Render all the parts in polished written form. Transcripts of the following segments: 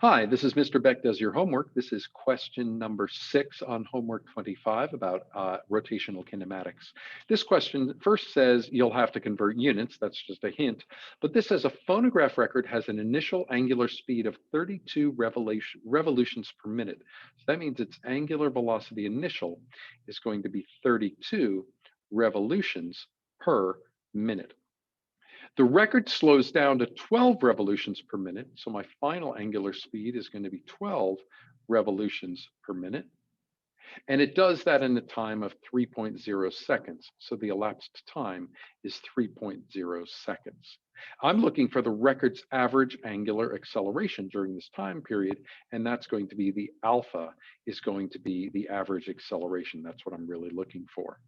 Hi, this is Mr. Beck Does Your Homework. This is question number 6 on homework 25 about rotational kinematics. This question first says you'll have to convert units. That's just a hint. But this says a phonograph record has an initial angular speed of 32 revolutions per minute. So that means its angular velocity initial is going to be 32 revolutions per minute. The record slows down to 12 revolutions per minute. So my final angular speed is going to be 12 revolutions per minute. And it does that in a time of 3.0 seconds. So the elapsed time is 3.0 seconds. I'm looking for the record's average angular acceleration during this time period, and that's going to be the alpha is going to be the average acceleration. That's what I'm really looking for.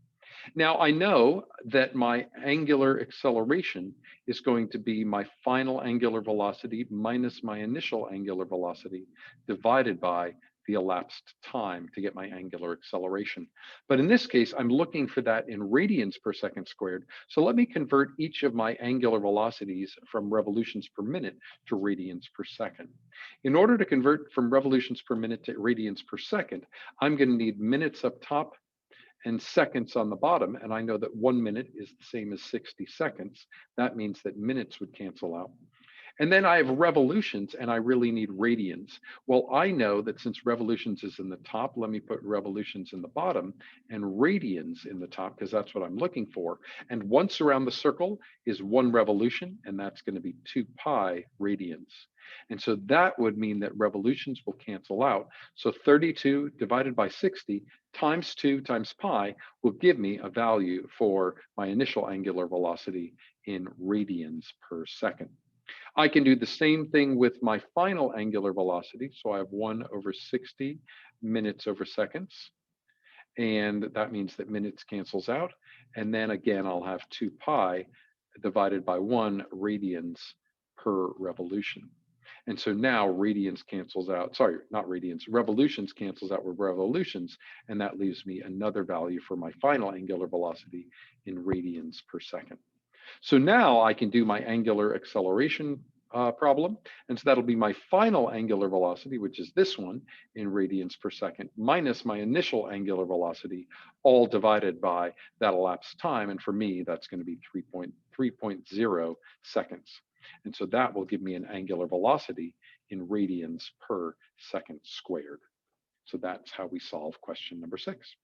Now, I know that my angular acceleration is going to be my final angular velocity minus my initial angular velocity divided by the elapsed time to get my angular acceleration. But in this case, I'm looking for that in radians per second squared. So let me convert each of my angular velocities from revolutions per minute to radians per second. In order to convert from revolutions per minute to radians per second, I'm going to need minutes up top and seconds on the bottom. And I know that 1 minute is the same as 60 seconds. That means that minutes would cancel out. And then I have revolutions and I really need radians. Well, I know that since revolutions is in the top, let me put revolutions in the bottom and radians in the top because that's what I'm looking for. And once around the circle is 1 revolution, and that's going to be 2 pi radians. And so that would mean that revolutions will cancel out. So 32 divided by 60 times 2 times pi will give me a value for my initial angular velocity in radians per second. I can do the same thing with my final angular velocity. So I have 1 over 60 minutes over seconds. And that means that minutes cancels out. And then again, I'll have 2 pi divided by 1 radians per revolution. And so now radians cancels out, sorry, not radians, revolutions cancels out with revolutions. And that leaves me another value for my final angular velocity in radians per second. So now I can do my angular acceleration problem. And so that'll be my final angular velocity, which is this one in radians per second, minus my initial angular velocity, all divided by that elapsed time. And for me, that's going to be 3.0 seconds. And so that will give me an angular velocity in radians per second squared. So that's how we solve question number 6.